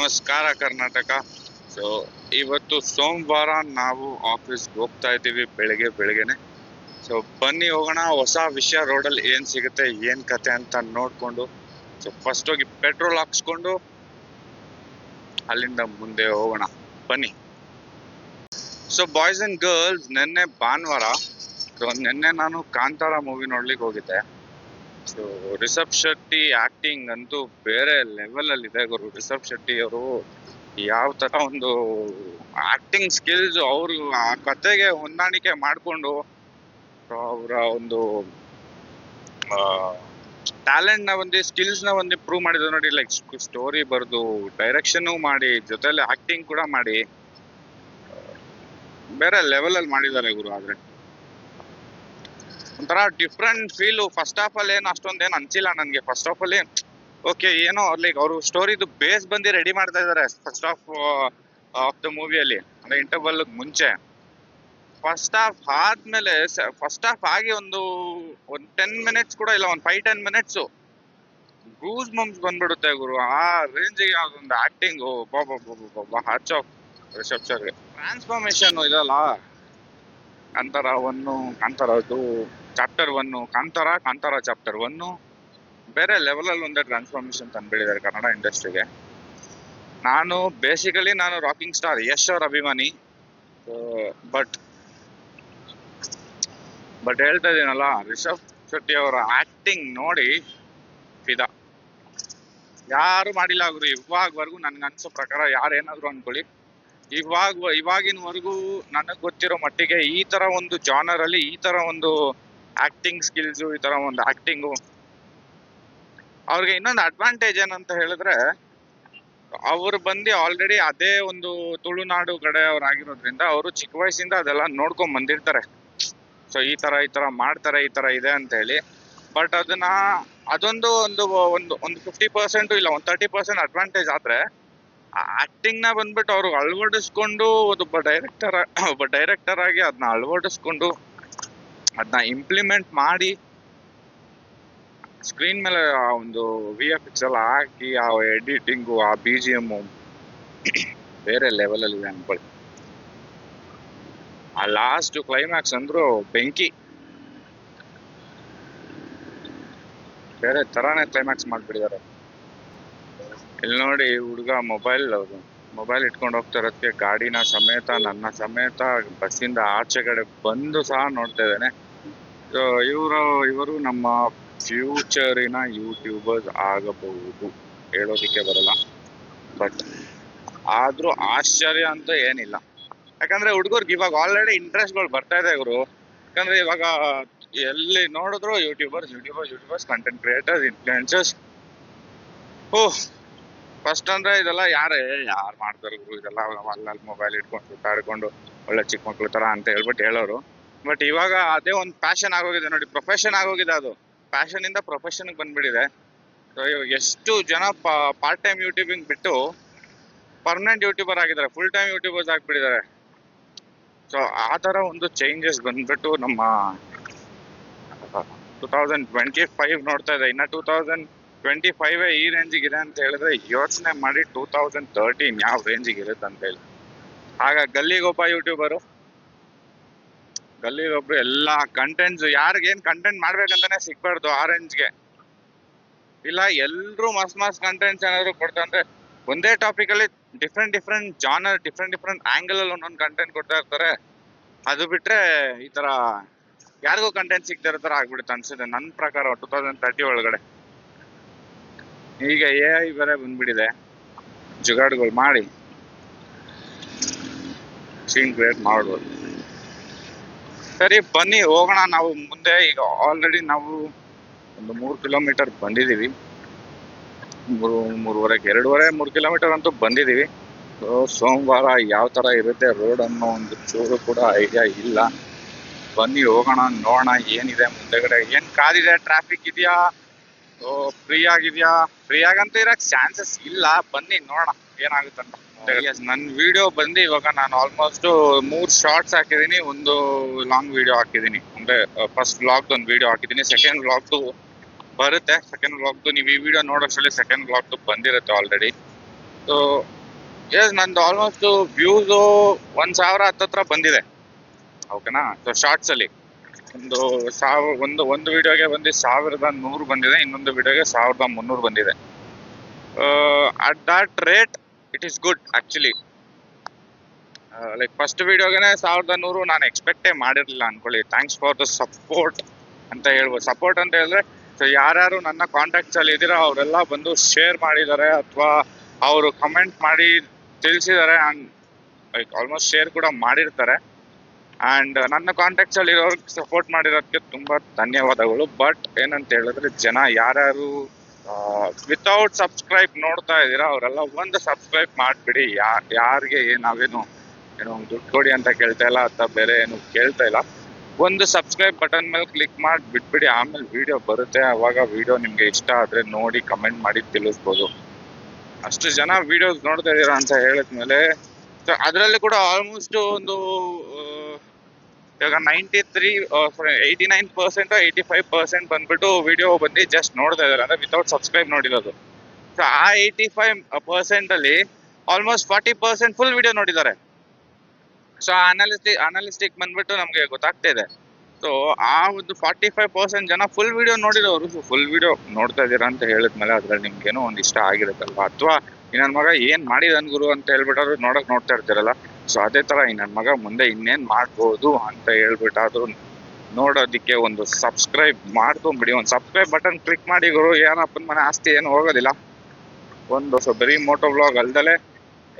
ನಮಸ್ಕಾರ ಕರ್ನಾಟಕ. ಸೊ ಇವತ್ತು ಸೋಮವಾರ, ನಾವು ಆಫೀಸ್ಗೆ ಹೋಗ್ತಾ ಇದ್ದೀವಿ ಬೆಳಗ್ಗೆನೆ. ಸೊ ಬನ್ನಿ ಹೋಗೋಣ, ಹೊಸ ವಿಷಯ ರೋಡಲ್ಲಿ ಏನ್ ಸಿಗುತ್ತೆ ಏನ್ ಕತೆ ಅಂತ ನೋಡ್ಕೊಂಡು. ಸೊ ಫಸ್ಟ್ ಹೋಗಿ ಪೆಟ್ರೋಲ್ ಹಾಕ್ಸ್ಕೊಂಡು ಅಲ್ಲಿಂದ ಮುಂದೆ ಹೋಗೋಣ, ಬನ್ನಿ. ಸೊ ಬಾಯ್ಸ್ ಅಂಡ್ ಗರ್ಲ್ಸ್, ನಿನ್ನೆ ಭಾನುವಾರ. ಸೊ ನಿನ್ನೆ ನಾನು ಕಾಂತಾರ ಮೂವಿ ನೋಡ್ಲಿಕ್ಕೆ ಹೋಗಿದ್ದೆ. ಸೊ ರಿಷಬ್ ಶೆಟ್ಟಿ ಆಕ್ಟಿಂಗ್ ಅಂತೂ ಬೇರೆ ಲೆವೆಲ್ ಅಲ್ಲಿ ಇದೆ ಗುರು. ರಿಷಬ್ ಶೆಟ್ಟಿ ಅವರು ಯಾವ ತರ ಒಂದು ಆಕ್ಟಿಂಗ್ ಸ್ಕಿಲ್ಸ್, ಅವರು ಆ ಕತೆಗೆ ಹೊಂದಾಣಿಕೆ ಮಾಡಿಕೊಂಡು ಅವರ ಒಂದು ಟ್ಯಾಲೆಂಟ್ ನ ಒಂದು ಸ್ಕಿಲ್ಸ್ ನ ಒಂದು ಪ್ರೂವ್ ಮಾಡಿದ್ರು ನೋಡಿ. ಲೈಕ್ ಸ್ಟೋರಿ ಬರ್ದು, ಡೈರೆಕ್ಷನ್ ಮಾಡಿ, ಜೊತೆಲಿ ಆಕ್ಟಿಂಗ್ ಕೂಡ ಮಾಡಿ ಬೇರೆ ಲೆವೆಲ್ ಅಲ್ಲಿ ಮಾಡಿದ್ದಾರೆ ಗುರು. ಆದ್ರೆ ಒಂಥರ different feel. First of all ಏನು ಅಷ್ಟೊಂದೇನು ಅನ್ಸಿಲ್ಲ ನನ್ಗೆ. ಫಸ್ಟ್ ಆಫ್ ಅಲ್ಲಿ ಓಕೆ, ಏನೋ ಲೈಕ್ ಅವರು ಸ್ಟೋರಿದು ಬೇಸ್ ಬಂದು ರೆಡಿ ಮಾಡ್ತಾ ಇದಾರೆ ಫಸ್ಟ್ ಆಫ್ ದ ಮೂವಿಯಲ್ಲಿ, ಅಂದ್ರೆ ಇಂಟರ್ವಲ್ ಮುಂಚೆ. ಫಸ್ಟ್ ಹಾಫ್ ಆದ್ಮೇಲೆ, ಫಸ್ಟ್ ಹಾಫ್ ಆಗಿ ಒಂದು 10 ಮಿನಿಟ್ಸ್ ಕೂಡ ಇಲ್ಲ, ಒಂದು 5-10 ಮಿನಿಟ್ಸ್ ಗೂಸ್ ಬಂಪ್ಸ್ ಬಂದ್ಬಿಡುತ್ತೆ ಗುರು. ಆ ರೇಂಜಿಗೆ ಅದೊಂದು acting, hats off Rishab Shetty. Transformation ಇದಲ್ಲ, ಕಾಂತಾರ 1, ಕಾಂತಾರ 2, ಚಾಪ್ಟರ್ 1, ಕಾಂತಾರ ಚಾಪ್ಟರ್ 1 ಬೇರೆ ಲೆವೆಲ್ ಅಲ್ಲಿ ಒಂದೇ ಟ್ರಾನ್ಸ್ಫಾರ್ಮೇಶನ್ ತಂದ್ಬಿಟ್ಟಿದ್ದಾರೆ ಕನ್ನಡ ಇಂಡಸ್ಟ್ರಿಗೆ. ನಾನು ಬೇಸಿಕಲಿ ರಾಕಿಂಗ್ ಸ್ಟಾರ್ ಯಶ್ ಅವ್ರ ಅಭಿಮಾನಿ. ಬಟ್ ಹೇಳ್ತಾ ಇದೀನಲ್ಲ, ರಿಷಬ್ ಶೆಟ್ಟಿ ಅವರ ಆಕ್ಟಿಂಗ್ ನೋಡಿ ಫಿದಾ. ಯಾರು ಮಾಡಿಲ್ಲ ಗುರು ಇವಾಗವರೆಗೂ, ನನ್ಗೆ ಅನ್ಸೋ ಪ್ರಕಾರ. ಯಾರೇನಾದ್ರು ಅನ್ಕೊಳ್ಳಿ, ಇವಾಗಿನವರೆಗೂ ನನಗ್ ಗೊತ್ತಿರೋ ಮಟ್ಟಿಗೆ ಈ ತರ ಒಂದು ಜಾನರ್ ಅಲ್ಲಿ ಈ ತರ ಒಂದು ಆಕ್ಟಿಂಗ್ ಸ್ಕಿಲ್ಸ್, ಈ ತರ ಒಂದು ಆಕ್ಟಿಂಗು. ಅವ್ರಿಗೆ ಇನ್ನೊಂದು ಅಡ್ವಾಂಟೇಜ್ ಏನಂತ ಹೇಳಿದ್ರೆ, ಅವ್ರು ಬಂದು ಆಲ್ರೆಡಿ ಅದೇ ಒಂದು ತುಳುನಾಡು ಕಡೆ ಅವ್ರು ಆಗಿರೋದ್ರಿಂದ ಅವರು ಚಿಕ್ಕ ವಯಸ್ಸಿಂದ ಅದೆಲ್ಲ ನೋಡ್ಕೊಂಡ್ ಬಂದಿರ್ತಾರೆ. ಸೊ ಈ ತರ ಮಾಡ್ತಾರೆ, ಈ ತರ ಇದೆ ಅಂತ ಹೇಳಿ. ಬಟ್ ಅದೊಂದು ಒಂದು 50% ಇಲ್ಲ, ಒಂದು 30% ಅಡ್ವಾಂಟೇಜ್ ಆದ್ರೆ, ಆಕ್ಟಿಂಗ್ ನ ಬಂದ್ಬಿಟ್ಟು ಅವ್ರು ಅಳವಡಿಸ್ಕೊಂಡು, ಒಬ್ಬ ಡೈರೆಕ್ಟರ್ ಆಗಿ ಅದನ್ನ ಅಳವಡಿಸ್ಕೊಂಡು ಅದನ್ನ ಇಂಪ್ಲಿಮೆಂಟ್ ಮಾಡಿ ಸ್ಕ್ರೀನ್ ಮೇಲೆ ಆ ಒಂದು VFX ಎಲ್ಲ ಹಾಕಿ, ಆ ಎಡಿಟಿಂಗು, ಆ BGM ಬೇರೆ ಲೆವೆಲ್ ಅಲ್ಲಿ ಇದೆ ಅನ್ಕೊಳ್ಳಿ. ಆ ಲಾಸ್ಟ್ ಕ್ಲೈಮ್ಯಾಕ್ಸ್ ಅಂದ್ರು ಬೆಂಕಿ, ಬೇರೆ ತರಾನೇ ಕ್ಲೈಮ್ಯಾಕ್ಸ್ ಮಾಡ್ಬಿಟ್ಟಿದ್ದಾರೆ. ಇಲ್ಲಿ ನೋಡಿ, ಹುಡುಗ ಮೊಬೈಲ್ ಇಟ್ಕೊಂಡು ಹೋಗ್ತಾ ಇರೋದಕ್ಕೆ ಗಾಡಿನ ಸಮೇತ, ನನ್ನ ಸಮೇತ ಬಸ್ಸಿಂದ ಆಚೆ ಕಡೆ ಬಂದು ಸಹ ನೋಡ್ತಾ ಇದ್ದೇನೆ. ಇವರು ನಮ್ಮ ಫ್ಯೂಚರಿನ ಯೂಟ್ಯೂಬರ್ಸ್ ಆಗಬಹುದು, ಹೇಳೋದಿಕ್ಕೆ ಬರಲ್ಲ. ಬಟ್ ಆದ್ರೂ ಆಶ್ಚರ್ಯ ಅಂತ ಏನಿಲ್ಲ, ಯಾಕಂದ್ರೆ ಹುಡುಗರ್ಗೆ ಇವಾಗ ಆಲ್ರೆಡಿ ಇಂಟ್ರೆಸ್ಟ್ಗಳು ಬರ್ತಾ ಇದೆ ಗುರು. ಯಾಕಂದ್ರೆ ಇವಾಗ ಎಲ್ಲಿ ನೋಡಿದ್ರು YouTubers, content creators, influencers. First ಅಂದ್ರೆ ಇದೆಲ್ಲ ಯಾರು ಮಾಡ್ತಾರೆ ಗುರು ಇದೆಲ್ಲ? ಅಲ್ಲಲ್ಲಿ ಮೊಬೈಲ್ ಇಟ್ಕೊಂಡು ಸುತ್ತಾಡ್ಕೊಂಡು ಒಳ್ಳೆ ಚಿಕ್ಕ ಮಕ್ಳು ತರ ಅಂತ ಹೇಳ್ಬಿಟ್ಟು ಹೇಳೋರು. ಬಟ್ ಇವಾಗ ಅದೇ ಒಂದು ಪ್ಯಾಷನ್ ಆಗೋಗಿದೆ ನೋಡಿ, ಪ್ರೊಫೆಷನ್ ಆಗೋಗಿದೆ. ಅದು ಪ್ಯಾಷನ್ ಇಂದ ಪ್ರೊಫೆಷನ್ ಬಂದ್ಬಿಟ್ಟಿದೆ. ಸೊ ಇವಾಗ ಎಷ್ಟು ಜನ ಪಾರ್ಟ್ ಟೈಮ್ ಯೂಟ್ಯೂಬಿಂಗ್ ಬಿಟ್ಟು ಪರ್ಮನೆಂಟ್ ಯೂಟ್ಯೂಬರ್ ಆಗಿದ್ದಾರೆ, ಫುಲ್ ಟೈಮ್ ಯೂಟ್ಯೂಬರ್ಸ್ ಆಗ್ಬಿಟ್ಟಿದ್ದಾರೆ. ಸೊ ಆ ತರ ಒಂದು ಚೇಂಜಸ್ ಬಂದ್ಬಿಟ್ಟು ನಮ್ಮ 2025 ನೋಡ್ತಾ ಇದೆ. ಇನ್ನ 2025 ಈ ರೇಂಜಿಗೆ ಇದೆ ಅಂತ ಹೇಳಿದ್ರೆ, ಯೋಚನೆ ಮಾಡಿ 2013 ಯಾವ ರೇಂಜಿಗೆ ಇರುತ್ತೆ ಅಂತ ಹೇಳಿ. ಆಗ ಗಲ್ಲಿಗೊಬ್ಬ ಎಲ್ಲಾ ಕಂಟೆಂಟ್ಸ್, ಯಾರಿಗೇನ್ ಕಂಟೆಂಟ್ ಮಾಡ್ಬೇಕಂತಾನೆ ಸಿಗ್ಬಾರ್ದು ಆ ರೇಂಜ್ಗೆ. ಇಲ್ಲ ಎಲ್ರು ಮಸ್ ಕಂಟೆಂಟ್ಸ್ ಏನಾದ್ರು ಕೊಡ್ತಂದ್ರೆ, ಒಂದೇ ಟಾಪಿಕ್ ಅಲ್ಲಿ ಡಿಫ್ರೆಂಟ್ ಜಾನರ್, ಡಿಫ್ರೆಂಟ್ ಆಂಗಲ್ ಅಲ್ಲಿ ಒಂದೊಂದು ಕಂಟೆಂಟ್ ಕೊಡ್ತಾ ಇರ್ತಾರೆ. ಅದು ಬಿಟ್ರೆ ಈ ತರ ಯಾರಿಗೂ ಕಂಟೆಂಟ್ ಸಿಗ್ತಾ ಇರೋ ತರ ಆಗ್ಬಿಡುತ್ತೆ ಅನ್ಸುತ್ತೆ ನನ್ನ ಪ್ರಕಾರ 2030 ಒಳಗಡೆ. ಈಗ AI ಬೇರೆ ಬಂದ್ಬಿಟ್ಟಿದೆ, ಜುಗಾಡ್ಗಳು ಮಾಡಿ ಸೀನ್ ಕ್ರಿಯೇಟ್ ಮಾಡ್ಬೋದು. ಸರಿ ಬನ್ನಿ ಹೋಗೋಣ ನಾವು ಮುಂದೆ. ಈಗ ಆಲ್ರೆಡಿ ನಾವು ಒಂದು 3 ಕಿಲೋಮೀಟರ್ ಬಂದಿದೀವಿ, 2.5-3 ಕಿಲೋಮೀಟರ್ ಅಂತೂ ಬಂದಿದೀವಿ. ಸೋಮವಾರ ಯಾವ ತರ ಇರುತ್ತೆ ರೋಡ್ ಅನ್ನೋ ಒಂದು ಚೂರು ಕೂಡ ಐಡಿಯಾ ಇಲ್ಲ. ಬನ್ನಿ ಹೋಗೋಣ, ನೋಡೋಣ ಏನಿದೆ ಮುಂದೆಗಡೆ, ಏನ್ ಕಾದಿದೆ, ಟ್ರಾಫಿಕ್ ಇದೆಯಾ, ಫ್ರೀ ಆಗಿದ್ಯಾ. ಫ್ರೀ ಆಗಂತೂ ಇರಕ್ ಚಾನ್ಸಸ್ ಇಲ್ಲ. ಬನ್ನಿ ನೋಡೋಣ ಏನಾಗುತ್ತಂತ. ನನ್ನ ವಿಡಿಯೋ ಬಂದು ಇವಾಗ ನಾನು ಆಲ್ಮೋಸ್ಟ್ 3 ಶಾರ್ಟ್ಸ್ ಹಾಕಿದೀನಿ, ಒಂದು ಲಾಂಗ್ ವಿಡಿಯೋ ಹಾಕಿದೀನಿ. ಅಂದ್ರೆ ಫಸ್ಟ್ ವ್ಲಾಗ್ ಒಂದು ವಿಡಿಯೋ ಹಾಕಿದೀನಿ, ಸೆಕೆಂಡ್ ವ್ಲಾಗ್ ಬರುತ್ತೆ. ಸೆಕೆಂಡ್ ವ್ಲಾಗ್ ನೀವು ಈ ವಿಡಿಯೋ ನೋಡೋಷ್ಟರಲ್ಲಿ ಸೆಕೆಂಡ್ ವ್ಲಾಗ್ ಬಂದಿರುತ್ತೆ ಆಲ್ರೆಡಿ. ಸೊ ಎಸ್ ನಂದು ಆಲ್ಮೋಸ್ಟ್ ವ್ಯೂಸು 1,000 ಹತ್ತತ್ರ ಬಂದಿದೆ. ಓಕೆನಾ. ಸೊ ಶಾರ್ಟ್ಸ್ ಅಲ್ಲಿ ಒಂದು ವಿಡಿಯೋಗೆ ಬಂದು 1,100 ಬಂದಿದೆ, ಇನ್ನೊಂದು ವಿಡಿಯೋಗೆ 1,300 ಬಂದಿದೆ. At that rate it is good actually. Like first ವಿಡಿಯೋಗೆನೆ 1,100 ನಾನು ಎಕ್ಸ್ಪೆಕ್ಟೇ ಮಾಡಿರಲಿಲ್ಲ ಅನ್ಕೊಳ್ಳಿ. ಥ್ಯಾಂಕ್ಸ್ ಫಾರ್ ದ ಸಪೋರ್ಟ್ ಅಂತ ಹೇಳ್ಬೋದು. ಸಪೋರ್ಟ್ ಅಂತ ಹೇಳಿದ್ರೆ, ಸೊ ಯಾರ್ಯಾರು ನನ್ನ ಕಾಂಟ್ಯಾಕ್ಟ್ಸ್ ಅಲ್ಲಿ ಇದ್ದೀರಾ ಅವರೆಲ್ಲ ಬಂದು ಶೇರ್ ಮಾಡಿದ್ದಾರೆ ಅಥವಾ ಅವರು ಕಮೆಂಟ್ ಮಾಡಿ ತಿಳಿಸಿದ್ದಾರೆ. ಲೈಕ್ ಆಲ್ಮೋಸ್ಟ್ ಶೇರ್ ಕೂಡ ಮಾಡಿರ್ತಾರೆ. ಅಂಡ್ ನನ್ನ ಕಾಂಟ್ಯಾಕ್ಟ್ಸ್ ಅಲ್ಲಿ ಇರೋರ್ಗೆ ಸಪೋರ್ಟ್ ಮಾಡಿರೋದಕ್ಕೆ ತುಂಬಾ ಧನ್ಯವಾದಗಳು. ಬಟ್ ಏನಂತ ಹೇಳಿದ್ರೆ, ಜನ ಯಾರ್ಯಾರು ವಿತೌಟ್ ಸಬ್ಸ್ಕ್ರೈಬ್ ನೋಡ್ತಾ ಇದ್ದೀರಾ ಅವರೆಲ್ಲ ಒಂದು ಸಬ್ಸ್ಕ್ರೈಬ್ ಮಾಡಿಬಿಡಿ. ಯಾರಿಗೆ ನಾವೇನು ದುಡ್ಡು ಕೊಡಿ ಅಂತ ಕೇಳ್ತಾ ಇಲ್ಲ ಅಥವಾ ಬೇರೆ ಏನು ಕೇಳ್ತಾ ಇಲ್ಲ. ಒಂದು ಸಬ್ಸ್ಕ್ರೈಬ್ ಬಟನ್ ಮೇಲೆ ಕ್ಲಿಕ್ ಮಾಡಿ ಬಿಟ್ಬಿಡಿ. ಆಮೇಲೆ ವಿಡಿಯೋ ಬರುತ್ತೆ, ಅವಾಗ ವಿಡಿಯೋ ನಿಮ್ಗೆ ಇಷ್ಟ ಆದ್ರೆ ನೋಡಿ ಕಮೆಂಟ್ ಮಾಡಿ ತಿಳಿಸ್ಬೋದು. ಅಷ್ಟು ಜನ ವಿಡಿಯೋಸ್ ನೋಡ್ತಾ ಇದ್ದೀರಾ ಅಂತ ಹೇಳಿದ್ಮೇಲೆ, ಸೊ ಅದರಲ್ಲಿ ಕೂಡ ಆಲ್ಮೋಸ್ಟ್ ಒಂದು ಇವಾಗ 89% 85% ಬಂದ್ಬಿಟ್ಟು ವಿಡಿಯೋ ಬಂದು ಜಸ್ಟ್ ನೋಡ್ತಾ ಇದಾರೆ, ಅಂದ್ರೆ ವಿತೌಟ್ ಸಬ್ಸ್ಕ್ರೈಬ್ ನೋಡಿರೋದು. ಸೊ ಆ 85% ಅಲ್ಲಿ ಆಲ್ಮೋಸ್ಟ್ 40% ಫುಲ್ ವಿಡಿಯೋ ನೋಡಿದ್ದಾರೆ. ಸೊ ಅನಾಲಿಸ್ಟಿಕ್ ಬಂದ್ಬಿಟ್ಟು ನಮ್ಗೆ ಗೊತ್ತಾಗ್ತಾ ಇದೆ. ಸೊ ಆ ಒಂದು 45% ಜನ ಫುಲ್ ವಿಡಿಯೋ ನೋಡಿರೋರು. ಸೊ ಫುಲ್ ವಿಡಿಯೋ ನೋಡ್ತಾ ಇದ್ದೀರಾ ಅಂತ ಹೇಳಿದ್ಮೇಲೆ ಅದ್ರಲ್ಲಿ ನಿಮ್ಗೇನೋ ಒಂದ್ ಇಷ್ಟ ಆಗಿರುತ್ತಲ್ವಾ, ಅಥವಾ ಈ ನನ್ ಮಗ ಏನ್ ಮಾಡಿದನ್ ಗುರು ಅಂತ ಹೇಳ್ಬಿಟ್ಟಾದ್ರು ನೋಡ್ತಾ ಇರ್ತೀರಲ್ಲ. ಸೊ ಅದೇ ತರ ಈ ನನ್ ಮಗ ಮುಂದೆ ಇನ್ನೇನ್ ಮಾಡ್ಬೋದು ಅಂತ ಹೇಳ್ಬಿಟ್ಟಾದ್ರು ನೋಡೋದಿಕ್ಕೆ ಒಂದು ಸಬ್ಸ್ಕ್ರೈಬ್ ಮಾಡ್ಕೊಂಡ್ಬಿಡಿ. ಒಂದು ಸಬ್ಸ್ಕ್ರೈಬ್ ಬಟನ್ ಕ್ಲಿಕ್ ಮಾಡಿ ಗುರು. ಏನಪ್ಪನ ಮನೆ ಆಸ್ತಿ ಏನು ಹೋಗೋದಿಲ್ಲ. ಸೊ ಬರೀ ಮೋಟೋ ವ್ಲಾಗ್ ಅಲ್ದಲೆ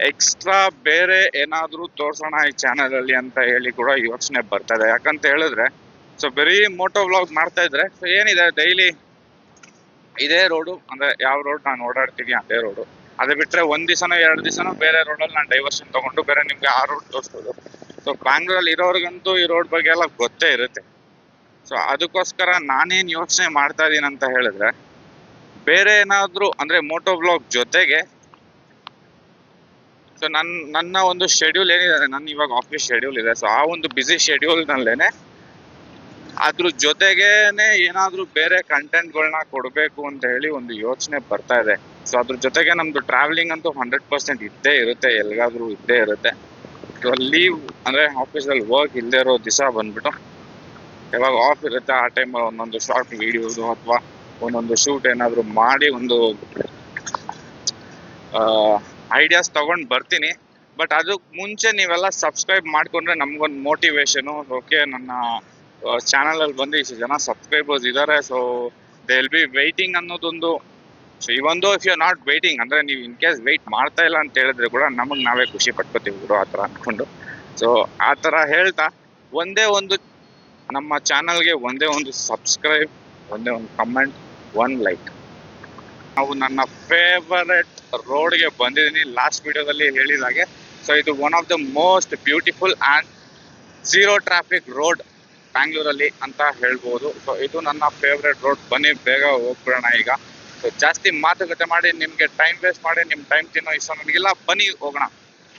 ಎಕ್ಸ್ಟ್ರಾ ಬೇರೆ ಏನಾದ್ರೂ ತೋರ್ಸೋಣ ಈ ಚಾನಲ್ ಅಲ್ಲಿ ಅಂತ ಹೇಳಿ ಕೂಡ ಯೋಚನೆ ಬರ್ತಾ ಇದೆ. ಯಾಕಂತ ಹೇಳಿದ್ರೆ, ಸೊ ಬರೀ ಮೋಟೋ ವ್ಲಾಗ್ ಮಾಡ್ತಾ ಇದ್ರೆ, ಸೊ ಏನಿದೆ ಡೈಲಿ ಇದೇ ರೋಡು, ಅಂದ್ರೆ ಯಾವ ರೋಡ್ ನಾನು ಓಡಾಡ್ತೀನಿ ಅದೇ ರೋಡು. ಅದೇ ಬಿಟ್ರೆ ಒಂದ್ ದಿವಸನೋ 2 ದಿವಸನೋ ಬೇರೆ ರೋಡಲ್ಲಿ ನಾನು ಡೈವರ್ಷನ್ ತಗೊಂಡು ಬೇರೆ ನಿಮ್ಗೆ ಆ ರೋಡ್ ತೋರಿಸ್ಬೋದು. ಸೊ ಬ್ಯಾಂಗ್ಳೂರಲ್ಲಿ ಇರೋರ್ಗಂತೂ ಈ ರೋಡ್ ಬಗ್ಗೆ ಎಲ್ಲ ಗೊತ್ತೇ ಇರುತ್ತೆ. ಸೊ ಅದಕ್ಕೋಸ್ಕರ ನಾನೇನ್ ಯೋಚನೆ ಮಾಡ್ತಾ ಇದೀನಿ ಅಂತ ಹೇಳಿದ್ರೆ, ಬೇರೆ ಏನಾದ್ರೂ ಅಂದ್ರೆ ಮೋಟೋ ವ್ಲಾಗ್ ಜೊತೆಗೆ, ಸೊ ನನ್ನ ಒಂದು ಶೆಡ್ಯೂಲ್ ಏನಿದೆ, ನನ್ನ ಇವಾಗ ಆಫೀಸ್ ಶೆಡ್ಯೂಲ್ ಇದೆ. ಸೊ ಆ ಒಂದು ಬಿಸಿ ಶೆಡ್ಯೂಲ್ ನಲ್ಲೇನೆ ಅದ್ರ ಜೊತೆಗೇನೆ ಏನಾದ್ರೂ ಬೇರೆ ಕಂಟೆಂಟ್ಗಳನ್ನ ಕೊಡ್ಬೇಕು ಅಂತ ಹೇಳಿ ಒಂದು ಯೋಚನೆ ಬರ್ತಾ ಇದೆ. ಸೊ ಅದ್ರ ಜೊತೆಗೆ ನಮ್ದು ಟ್ರಾವೆಲಿಂಗ್ ಅಂತೂ 100% ಇದ್ದೇ ಇರುತ್ತೆ, ಎಲ್ಗಾದ್ರೂ ಇದ್ದೇ ಇರುತ್ತೆ. ಸೊ ಲೀವ್ ಅಂದ್ರೆ ಆಫೀಸಲ್ಲಿ ವರ್ಕ್ ಇಲ್ಲದೆ ಇರೋ ದಿವಸ ಬಂದ್ಬಿಟ್ಟು, ಯಾವಾಗ ಆಫ್ ಇರುತ್ತೆ ಆ ಟೈಮ್ ಒಂದೊಂದು ಶಾರ್ಟ್ ವಿಡಿಯೋಸ್ ಅಥವಾ ಒಂದೊಂದು ಶೂಟ್ ಏನಾದ್ರು ಮಾಡಿ ಒಂದು ಐಡಿಯಾಸ್ ತಗೊಂಡ್ ಬರ್ತೀನಿ. ಬಟ್ ಅದಕ್ಕೆ ಮುಂಚೆ ನೀವೆಲ್ಲ ಸಬ್ಸ್ಕ್ರೈಬ್ ಮಾಡ್ಕೊಂಡ್ರೆ ನಮ್ಗೊಂದು ಮೋಟಿವೇಶನ್. ಓಕೆ, ನನ್ನ ಚಾನಲ್ ಅಲ್ಲಿ ಬಂದು ಇಷ್ಟು ಜನ ಸಬ್ಸ್ಕ್ರೈಬರ್ಸ್ ಇದ್ದಾರೆ, so they will be waiting ಅನ್ನೋದೊಂದು. ಸೊ ಇವೊಂದು ಇಫ್ ಯು ನಾಟ್ ವೈಟಿಂಗ್ ಅಂದ್ರೆ ನೀವು ಇನ್ ಕೇಸ್ ವೈಟ್ ಮಾಡ್ತಾ ಇಲ್ಲ ಅಂತ ಹೇಳಿದ್ರೆ ಕೂಡ ನಮಗ್ ನಾವೇ ಖುಷಿ ಪಟ್ಕೋತೀವಿ ಬಿಡು ಆ ಥರ ಅನ್ಕೊಂಡು. ಸೊ ಆ ಥರ ಹೇಳ್ತಾ, ಒಂದೇ ಒಂದು ನಮ್ಮ ಚಾನಲ್ಗೆ ಒಂದೇ ಒಂದು ಸಬ್ಸ್ಕ್ರೈಬ್, ಒಂದೇ ಒಂದು ಕಮೆಂಟ್, 1 ಲೈಕ್. ನಾವು ನನ್ನ ಫೇವರೆಟ್ ರೋಡ್ಗೆ ಬಂದಿದ್ದೀನಿ ಲಾಸ್ಟ್ ವಿಡಿಯೋದಲ್ಲಿ ಹೇಳಿದಾಗೆ. ಸೊ ಇದು one of the most beautiful and zero traffic road ಬ್ಯಾಂಗ್ಳೂರಲ್ಲಿ ಅಂತ ಹೇಳ್ಬೋದು. ಸೊ ಇದು ನನ್ನ ಫೇವ್ರೆಟ್ ರೋಡ್. ಬನ್ನಿ ಬೇಗ ಹೋಗ್ಬಿಡೋಣ ಈಗ. ಸೊ ಜಾಸ್ತಿ ಮಾತುಕತೆ ಮಾಡಿ ನಿಮಗೆ ಟೈಮ್ ವೇಸ್ಟ್ ಮಾಡಿ ನಿಮ್ಮ ಟೈಮ್ ತಿನ್ನೋ ಇಷ್ಟ ನನಗಿಲ್ಲ. ಬನ್ನಿ ಹೋಗೋಣ.